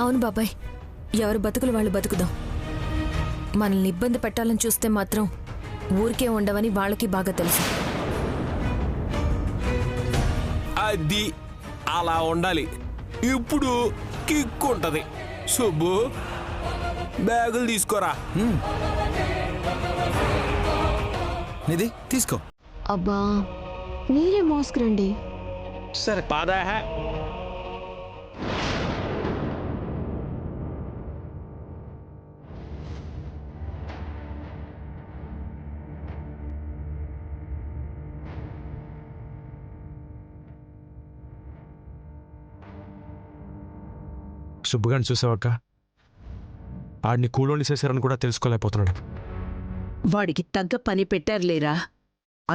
అవును బాబాయ్, ఎవరు బతుకులు వాళ్ళు బతుకుదాం. మనల్ని ఇబ్బంది పెట్టాలని చూస్తే మాత్రం ఊరికే ఉండవని వాళ్ళకి బాగా తెలుసు. అది అలా ఉండాలి. ఇప్పుడు కిక్ ఉంటది. సుబ్బు, బ్యాగులు తీసుకోరా. నిధి తీసుకో. అబ్బా మీరే మోసుకురండి. సరే పాదా. సుబ్బుగాని చూసావక్క, ఆడిని కూలోని చేశారని కూడా తెలుసుకోలేకపోతున్నాడు. వాడికి తగ్గ పని పెట్టారులేరా,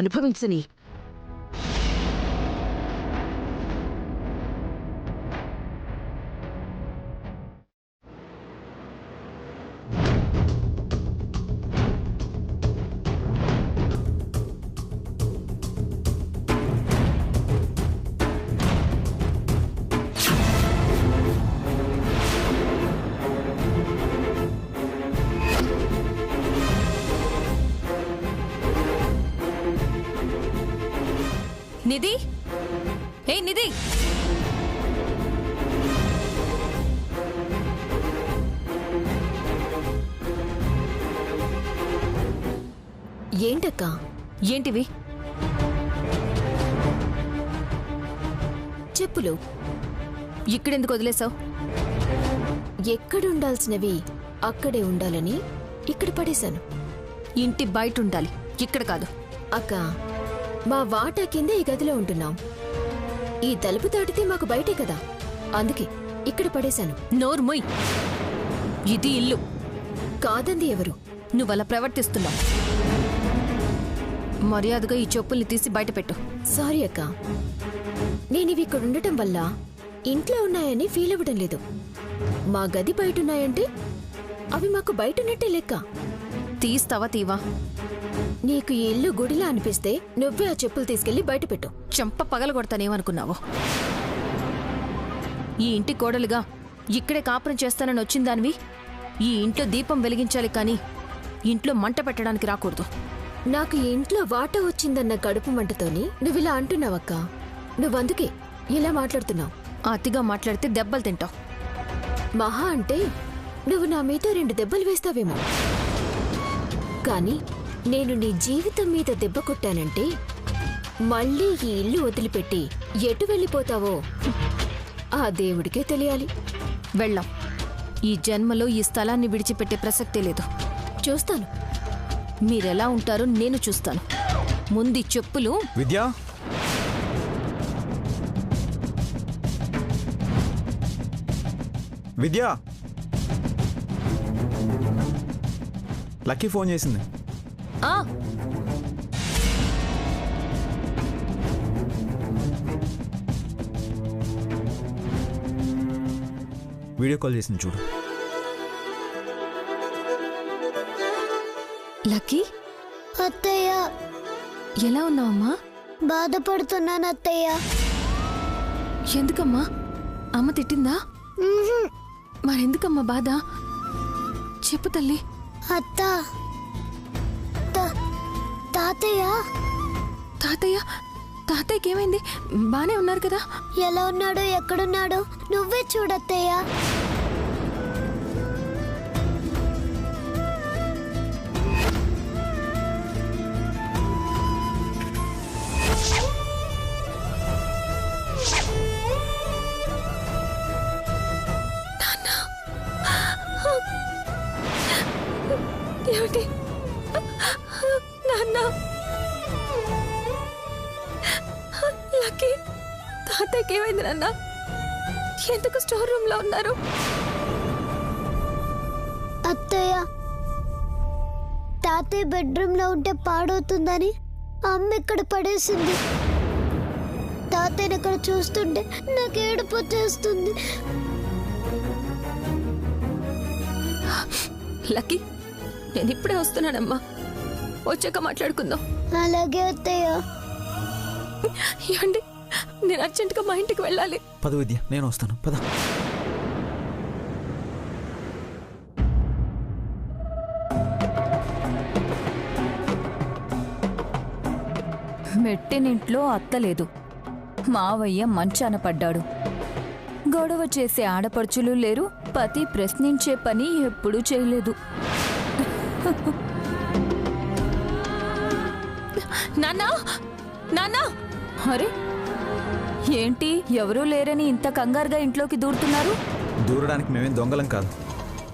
అనుభవించని. నిధి, ఏ నిధి, ఏంటక్క? ఏంటివి? చెప్పులు ఇక్కడెందుకు వదిలేసావు? ఎక్కడుండాల్సినవి అక్కడే ఉండాలని ఇక్కడ పడేశాను. ఇంటి బయట ఉండాలి, ఇక్కడ కాదు. అక్క, మా వాటా కింద ఈ గదిలో ఉంటున్నాం. ఈ తలుపు దాటితే మాకు బయటే కదా, అందుకే ఇక్కడ పడేశాను. నోర్మొయ్, ఇది ఇల్లు కాదంది ఎవరు? నువ్వలా ప్రవర్తిస్తున్నావు. మర్యాదగా ఈ చెప్పుల్ని తీసి బయట పెట్టు. సారీ అక్క, నేనివి ఇక్కడ ఉండటం వల్ల ఇంట్లో ఉన్నాయని ఫీల్ అవ్వడం లేదు. మా గది బయట ఉన్నాయంటే అవి మాకు బయట ఉన్నట్టే లెక్క. తీస్తావా తీవా? నీకు ఈ ఇల్లు గుడిలా అనిపిస్తే నువ్వే ఆ చెప్పులు తీసుకెళ్లి బయట పెట్టు. చెంప పగల కొడతానేమనుకున్నావు? ఈ ఇంటి కోడలుగా ఇక్కడే కాపురం చేస్తానని వచ్చిందానివి ఈ ఇంట్లో దీపం వెలిగించాలి కానీ ఇంట్లో మంట పెట్టడానికి రాకూడదు. నాకు ఈ ఇంట్లో వాటా వచ్చిందన్న కడుపు మంటతోని నువ్విలా అంటున్నావక్క. నువ్వందుకే ఇలా మాట్లాడుతున్నావు. అతిగా మాట్లాడితే దెబ్బలు తింటావు. మహా అంటే నువ్వు నా మీద 2 దెబ్బలు వేస్తావేమో, కానీ నేను నీ జీవితం మీద దెబ్బ కొట్టానంటే మళ్ళీ ఈ ఇల్లు వదిలిపెట్టి ఎటు వెళ్ళిపోతావో ఆ దేవుడికే తెలియాలి. వెళ్ళాం. ఈ జన్మలో ఈ స్థలాన్ని విడిచిపెట్టే ప్రసక్తే లేదు. చూస్తాను మీరెలా ఉంటారో, నేను చూస్తాను. ముందు చెప్పులు. విద్యా, విద్యా, లక్కీ ఫోన్ చేసింది. ఆ వీడియో కాల్ చేసింది చూడు. లక్కీ, అత్తయ్య, ఎలా ఉన్నావమ్మా? బాధపడుతున్నాను అత్తయ్య. ఎందుకమ్మా? అమ్మ తిట్టిందా? మరెందుకమ్మా బాధ? చెప్పు తల్లి. అత్త, తాతయ్య. తాతయ్య? తాతయ్యకి ఏమైంది? బానే ఉన్నారు కదా? ఎలా ఉన్నాడో ఎక్కడున్నాడో నువ్వే చూడత్తయ్య. ఏమిటి నాన్న? లక్కీ, తాతయ్యకి ఏమైంది నాన్న? ఎందుకు స్టోర్ రూమ్ లో ఉన్నారు? అత్తయ్య, తాతయ్య బెడ్రూమ్ లో ఉంటే పాడవుతుందని అమ్మ ఇక్కడ పడేసింది. తాతయ్యని ఇక్కడ చూస్తుంటే నాకు ఏడుపు వచ్చేస్తుంది. లక్కీ, నేను ఇప్పుడే వస్తున్నానమ్మా, వచ్చాక మాట్లాడుకుందాం. అలాగే అత్తయ్య. ఏమండి, నేను అర్జెంటుగా మా ఇంటికి వెళ్ళాలి. పద విద్య, నేను వస్తాను. పద. మెట్టినింట్లో అత్తలేదు, మావయ్య మంచాన పడ్డాడు. గొడవ చేసే ఆడపడుచులు లేరు, పతి ప్రశ్నించే పని ఎప్పుడూ చేయలేదు. నాన్నా నాన్నా అరే ఏంటి, ఎవరూ లేరని ఇంత కంగారుగా ఇంట్లోకి దూరుతున్నారు? దూరడానికి మేమేం దొంగలం కాదు.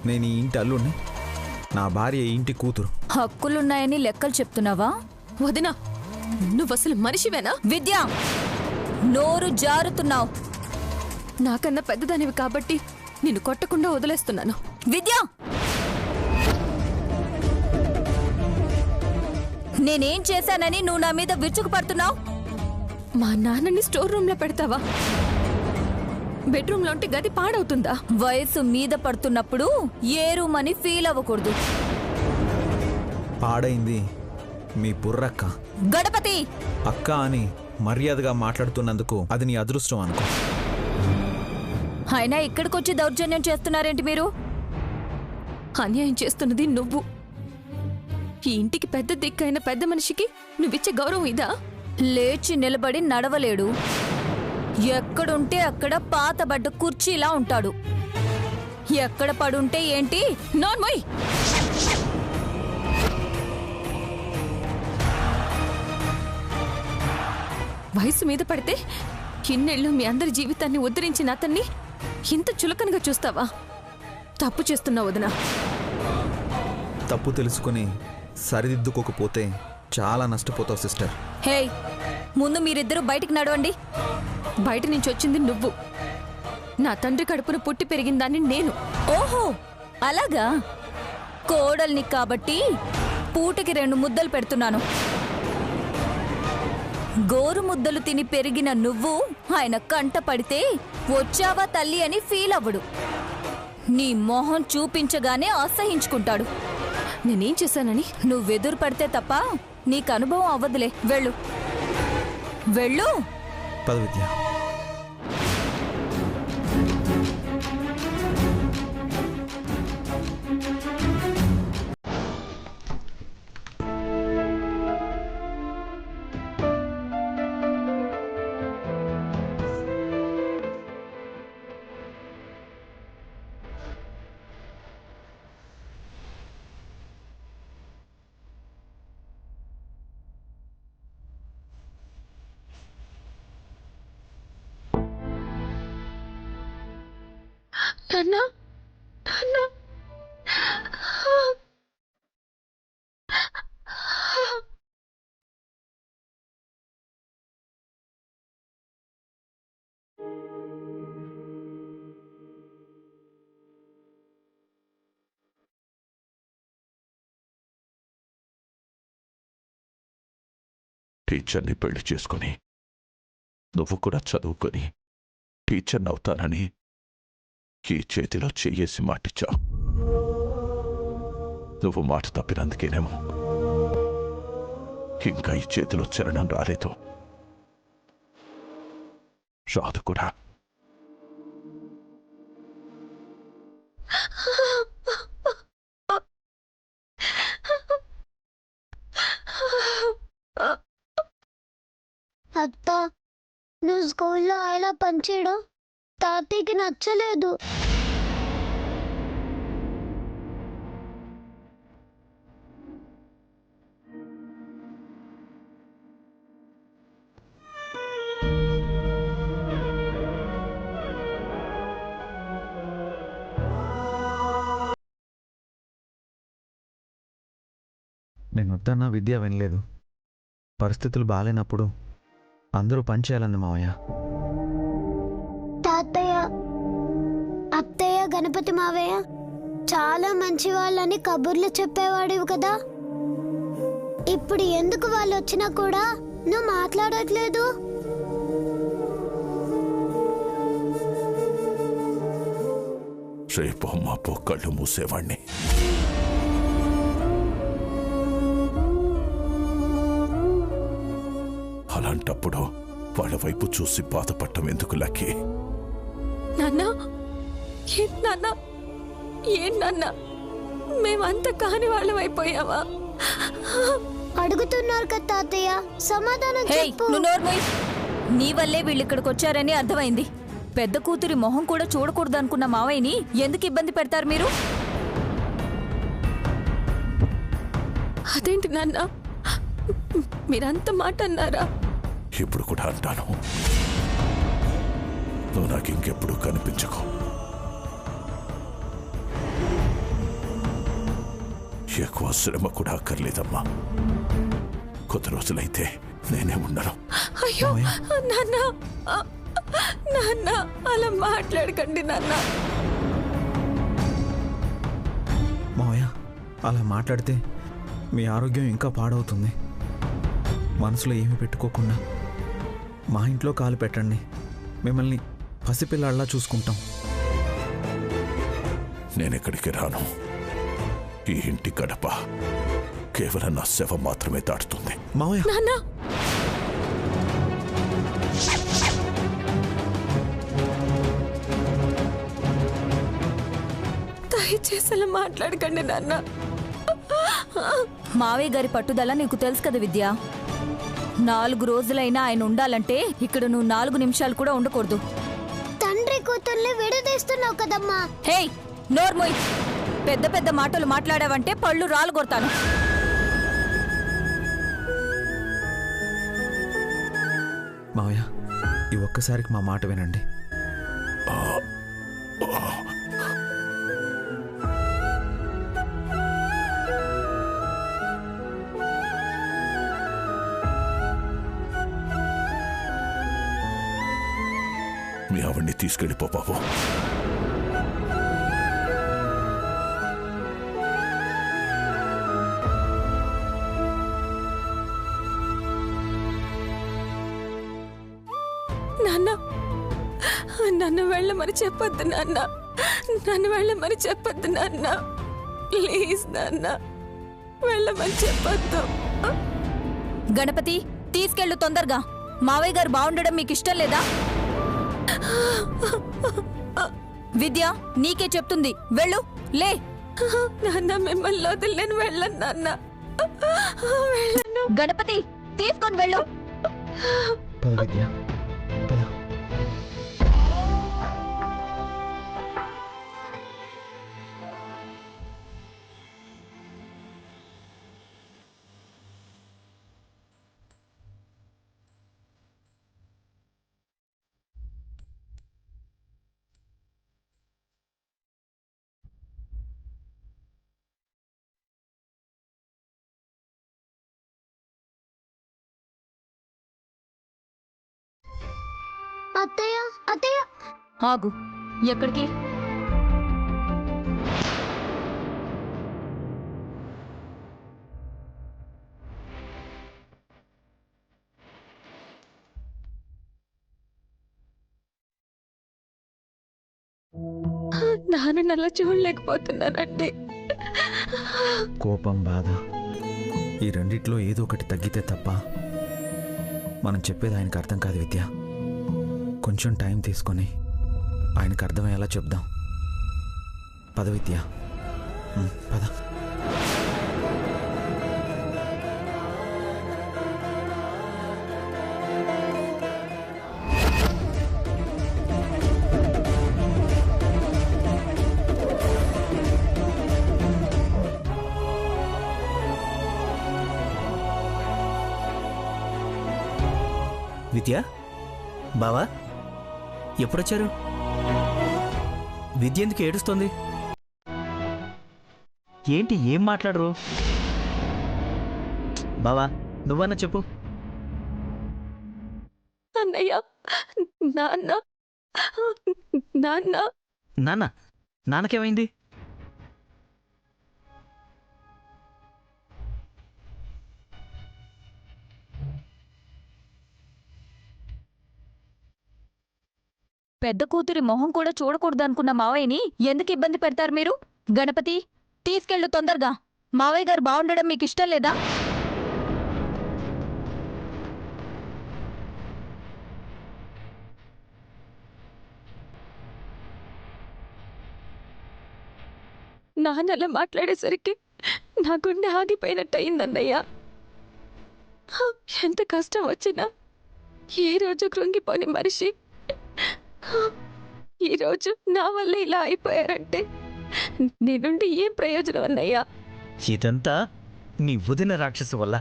నేను ఈ ఇంటి అల్లుడిని, నా భార్య ఈ ఇంటి కూతురు. హక్కులున్నాయని లెక్కలు చెప్తున్నావా? వదినా, నువ్వు అసలు మనిషివేనా? విద్య, నోరు జారుతున్నావు. నాకన్నా పెద్దదానివి కాబట్టి నిన్ను కొట్టకుండా వదిలేస్తున్నాను. విద్య, నేనేం చేశానని నువ్వు నా మీద విరుచుకుపడుతున్నావు? మా నాన్నని స్టోర్ రూమ్ లో పెడతావా? బెడ్రూమ్ లో ఉంటే గది పాడవుతుందా? వయసు మీద పడుతున్నప్పుడు ఏ రూమ్ అని ఫీల్ అవ్వకూడదు. పాడైంది మీ బుర్రక్క. గణపతి, అక్క అని మర్యాదగా మాట్లాడుతున్నందుకు అది నీ అదృష్టం అనుకో. అయినా ఇక్కడికొచ్చి దౌర్జన్యం చేస్తున్నారేంటి మీరు? అన్యాయం చేస్తున్నది నువ్వు. ఈ ఇంటికి పెద్ద దిక్కైన పెద్ద మనిషికి నువ్విచ్చే గౌరవం ఇదా? లేచి నిలబడి నడవలేడు, ఎక్కడుంటే అక్కడ పాతబడ్డ కుర్చీలా ఉంటాడు. ఎక్కడ పడుంటే ఏంటి? నోర్మోయ్! వయసు మీద పడితే ఇన్నేళ్ళు మీ అందరి జీవితాన్ని ఉద్ధరించిన అతన్ని ఇంత చులకనగా చూస్తావా? తప్పు చేస్తున్నావు వదినా. తప్పు తెలుసుకుని సరిదిద్దుకోకపోతే చాలా నష్టపోతావు సిస్టర్. హే, ముందు మీరిద్దరూ బయటికి నడవండి. బయట నుంచి వచ్చింది నువ్వు, నా తండ్రి కడుపున పుట్టి పెరిగిందాన్ని నేను. ఓహో అలాగా, కోడల్ని కాబట్టి పూటకి 2 ముద్దలు పెడుతున్నాను. గోరు ముద్దలు తిని పెరిగిన నువ్వు ఆయన కంట పడితే వచ్చావా తల్లి అని ఫీల్ అవ్వడు. నీ మొహం చూపించగానే అసహించుకుంటాడు. నేనేం చేశానని? నువ్వెదురు పడితే తప్ప నీకు అనుభవం అవ్వదులే. వెళ్ళు వెళ్ళు. పద విద్య. నాన్న, నాన్న. టీచర్ని పెళ్లి చేసుకుని నువ్వు కూడా చదువుకొని టీచర్ని అవుతానని ఈ చేతిలో చెయ్యేసి మాటిచ్చావు. నువ్వు మాట తప్పినందుకేనేమో ఇంకా ఈ చేతిలో చరణం రాలేదు. రాదు కూడా. అత్త, నువ్వు స్కూల్లో ఎలా పనిచేయడం తాతయ్యకి నచ్చలేదు. నేను వద్దన్నా విద్య వినలేదు. పరిస్థితులు బాగాలేనప్పుడు అందరూ పనిచేయాలంది మావయ్య. తాతయ్య, అత్తయ్య, గణపతి మావయ్య చాలా మంచి వాళ్ళని కబుర్లు చెప్పేవాడివి కదా. ఇప్పుడు ఎందుకు వాళ్ళు వచ్చినా కూడా నువ్వు మాట్లాడట్లేదు? రేపు అమ్మాపో కళ్ళు మూసేవాణ్ణి. అలాంటప్పుడు వాళ్ళ వైపు చూసి బాధపడటం ఎందుకు లక్కీ? నాన్నా, నాన్నా, ఏం నాన్నా, మేమంతా కాని వాళ్ళం అయిపోయావా? అడుగుతున్నారు కదా తాతయ్య, సమాధానం హే చెప్పు. నువ్వు నోరు మూయ్. నీ వల్లే వీళ్ళు ఇక్కడికి వచ్చారని అర్థమైంది. పెద్ద కూతురి మొహం కూడా చూడకూడదు అనుకున్న మావయ్యని ఎందుకు ఇబ్బంది పెడతారు మీరు? అదేంటి నాన్న, మీరంత మాట అన్నారా? ఇప్పుడు కూడా అంటాను, నువ్వు నాకు ఇంకెప్పుడు కనిపించకు. ఎక్కువ శ్రమ కూడా అక్కర్లేదమ్మా. కొద్ది రోజులైతే నేనే ఉండను. అయ్యో నాన్న, నాన్న అలా మాట్లాడకండి నాన్న. మావయ్య అలా మాట్లాడితే మీ ఆరోగ్యం ఇంకా పాడవుతుంది. మనసులో ఏమీ పెట్టుకోకుండా మా ఇంట్లో కాలు పెట్టండి. మిమ్మల్ని పసిపిల్లాళ్ళలా చూసుకుంటాం. నేనెక్కడికి రాను. ఈ ఇంటి గడప కేవలం నా శవం మాత్రమే దాటుతుంది. మావయ్య నాన్న, దయచేసి అలా మాట్లాడకండి నాన్న. మావయ్య గారి పట్టుదల నీకు తెలుసు కదా విద్య. 4 రోజులైనా ఆయన ఉండాలంటే ఇక్కడ నువ్వు 4 నిమిషాలు కూడా ఉండకూడదు. తండ్రి కూతుర్ని విడదీస్తున్నావు కదమ్మా. హేయ్ నోర్మోయ్, పెద్ద పెద్ద మాటలు మాట్లాడావంటే పళ్ళు రాలు కొడతాను. మావయ్య ఈ ఒక్కసారికి మా మాట వినండి. మీ ఆవిడ్ని తీసుకెళ్ళిపో బాబు. నాన్న, నన్ను వెళ్ళమని చెప్పొద్దు నాన్న, నన్ను వెళ్ళమని చెప్పొద్దు నాన్న. ప్లీజ్ నాన్న, వెళ్ళమని చెప్పొద్దు. గణపతి తీసుకెళ్ళు తొందరగా. మావయ్య గారు బాగుండడం మీకు ఇష్టం లేదా? విద్య నీకే చెప్తుంది, వెళ్ళు. లే నాన్న, మిమ్మల్ని వదిలి నేను వెళ్ళను నాన్న, వెళ్ళను. గణపతి తీసుకొని వెళ్ళు. పద విద్య, పద. అత్తయ్య, అత్తయ్య, ఆగు. ఎక్కడికి? నాన్న అలా చూడలేకపోతున్నానండి. కోపం, బాధ ఈ రెండిట్లో ఏదో ఒకటి తగ్గితే తప్ప మనం చెప్పేది ఆయనకు అర్థం కాదు విద్య. కొంచెం టైం తీసుకొని ఆయనకు అర్థమయ్యేలా చెప్దాం. పద విద్య, పద. విద్య, బావా ఎప్పుడొచ్చారు? విద్య ఎందుకు ఏడుస్తోంది? ఏంటి, ఏం మాట్లాడరు? బావా నువ్వన్నా చెప్పు. అన్నయ్య, నాన్న, నాన్న. నాన్నకేమైంది? పెద్ద కూతురి మొహం కూడా చూడకూడదు అనుకున్న మావయ్యని ఎందుకు ఇబ్బంది పెడతారు మీరు? గణపతి తీసుకెళ్ళు తొందరగా. మావయ్య గారు బాగుండడం మీకు ఇష్టం లేదా? నాన్న అలా మాట్లాడేసరికి నా గుండె ఆగిపోయినట్టు అయిందన్నయ్య. ఎంత కష్టం వచ్చినా ఏ రోజు కృంగిపోని మనిషి ఈరోజు నా వల్ల ఇలా అయిపోయారంటే నీ నుండి ఏం ప్రయోజనం అన్నయ్యా? ఇదంతా నీ వదిన రాక్షసు వల్ల.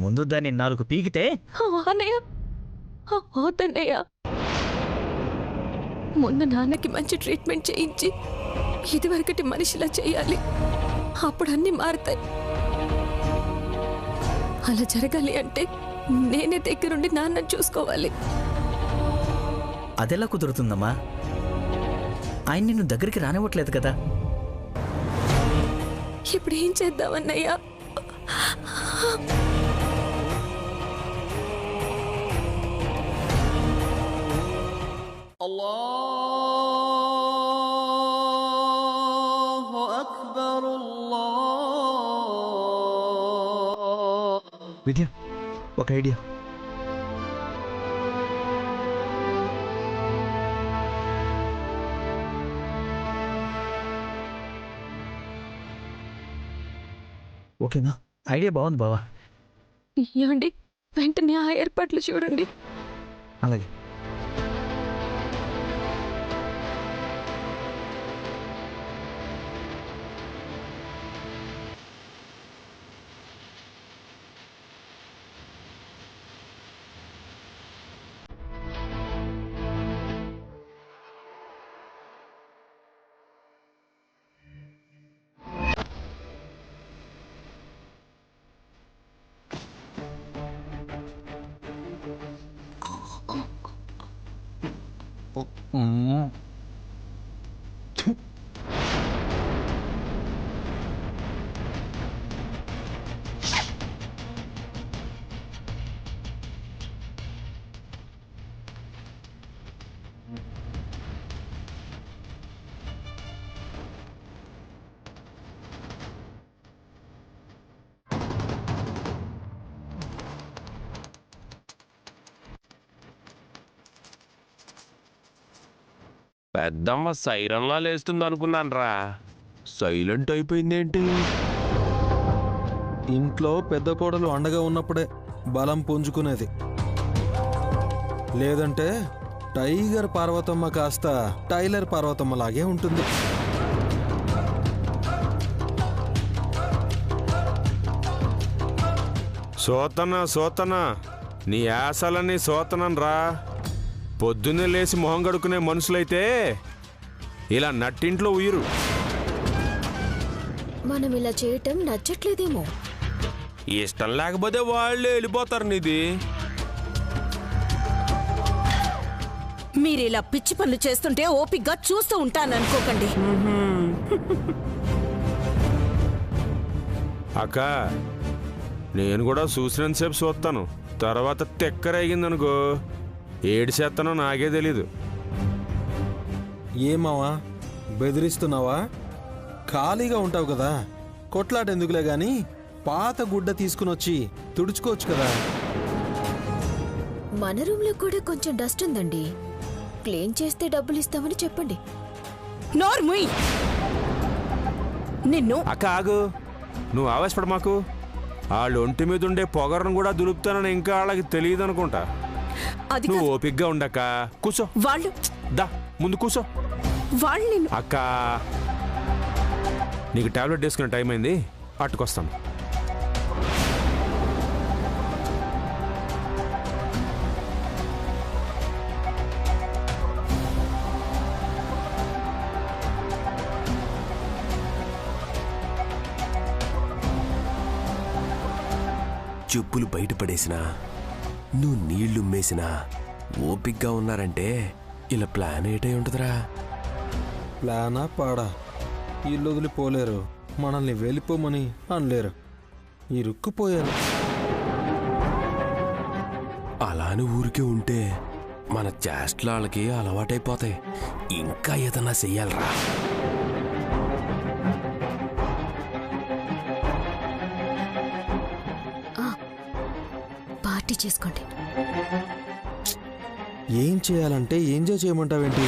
ముందు దాన్ని 4 పీకితే అన్నయ్య వద్దన్నయ్య, ముందు నాన్నకి మంచి ట్రీట్మెంట్ చేయించి ఇదివరకటి మనిషిలా చేయాలి. అప్పుడు అన్నీ మారుతాయి. అలా జరగాలి అంటే నేనే దగ్గరుండి నాన్నని చూసుకోవాలి. అదెలా కుదురుతుందమ్మా? ఆయన నిన్ను దగ్గరికి రానివ్వట్లేదు కదా. ఇప్పుడు ఏం చేద్దామన్నయ్యా? విద్య, ఒక ఐడియా. ఓకేనా? ఐడియా బాగుంది బావా. ఏమండి, వెంటనే ఆ ఏర్పాట్లు చూడండి. అలాగే. పెద్దమ్మ సైరన్లా లేస్తుంది అనుకున్నాను రా, సైలెంట్ అయిపోయిందేంటి? ఇంట్లో పెద్ద కోడలు అండగా ఉన్నప్పుడే బలం పుంజుకునేది. లేదంటే టైగర్ పార్వతమ్మ కాస్త టైలర్ పార్వతమ్మలాగే ఉంటుంది. సోతనా నీ ఆశలన్నీ సోతనని రా. పొద్దున్నే లేచి మొహం కడుక్కునే మనుషులైతే ఇలా నట్టింట్లో ఉయ్యరు. మనం ఇలా చేయటం నచ్చట్లేదేమో. ఇష్టం లేకపోతే వాళ్ళే వెళ్ళిపోతారు. నీది మీరిలా పిచ్చి పనులు చేస్తుంటే ఓపిగ్గా చూస్తూ ఉంటాననుకోకండి. అక్క, నేను కూడా చూసినంతసేపు చూస్తాను, తర్వాత తెక్కరేగిందనుకో ఏడిచేస్తానో నాకే తెలీదు. ఏమావా, బెదిరిస్తున్నావా? ఖాళీగా ఉంటావు కదా, కొట్లాటెందుకులే గాని పాత గుడ్డ తీసుకుని వచ్చి తుడుచుకోవచ్చు కదా. మన రూమ్ లో కూడా కొంచెం డస్ట్ ఉందండి, క్లీన్ చేస్తే డబ్బులు ఇస్తామని చెప్పండి. నోర్ముయ్, నిన్ను. అక్క ఆగు, నువ్వు ఆవేశపడ మాకు. వాళ్ళు ఒంటి మీద ఉండే పొగరను కూడా దులుపుతానని ఇంకా వాళ్ళకి తెలియదు అనుకుంటా. నువ్వు ఓపిగ్గా ఉండక్క, కూర్చో. వాళ్ళు దా ముందు కూర్చో. వాళ్ళు అక్క, నీకు టాబ్లెట్ వేసుకునే టైం అయింది, అట్టుకొస్తాను. చెప్పులు బయటపడేసినా, నువ్వు నీళ్లు ఉమ్మేసినా ఓపిగ్గా ఉన్నారంటే ఇలా ప్లాన్ ఏటై ఉంటుందిరా? ప్లానా పాడా? ఇల్లు వదిలిపోలేరు, మనల్ని వెళ్ళిపోమని అనలేరు, ఇరుక్కుపోయారు. అలానే ఊరికే ఉంటే మన చేష్టలు వాళ్ళకి అలవాటైపోతాయి. ఇంకా ఏదన్నా చెయ్యాలరా. పార్టీ చేసుకోండి. ఏం చేయాలంటే ఎంజాయ్ చేయమంటావేంటి?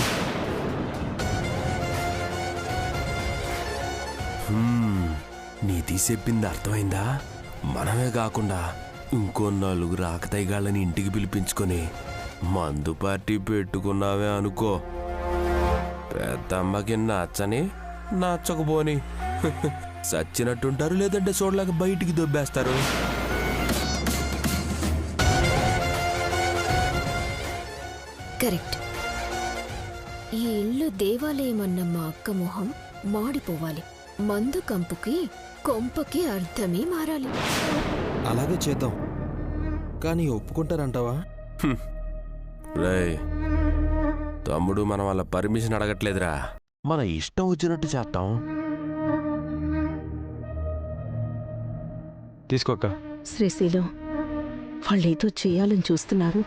నీ చెప్పింది అర్థమైందా? మనమే కాకుండా ఇంకో నలుగురు ఆకతాయిగాళ్ళని ఇంటికి పిలిపించుకొని మందు పార్టీ పెట్టుకున్నావే అనుకో, పెద్దమ్మకి నచ్చని నచ్చకపోని చచ్చినట్టుంటారు, లేదంటే చూడలేక బయటికి దొబ్బేస్తారు. కరెక్ట్. ఈ ఇల్లు దేవాలయం అన్న మా అక్క మొహం మాడిపోవాలి. మందు కంపుకి కొంపకి అర్థమే మారాలి. అలాగే చేద్దాం. కానీ ఒప్పుకుంటారంటావా? రేయ్ తమ్ముడు, మనం వాళ్ళ పర్మిషన్ అడగట్లేదురా, మన ఇష్టం వచ్చినట్టు చేస్తాం. తీసుకోక్క. శ్రీశైలం వాళ్ళేదో చేయాలని చూస్తున్నారు.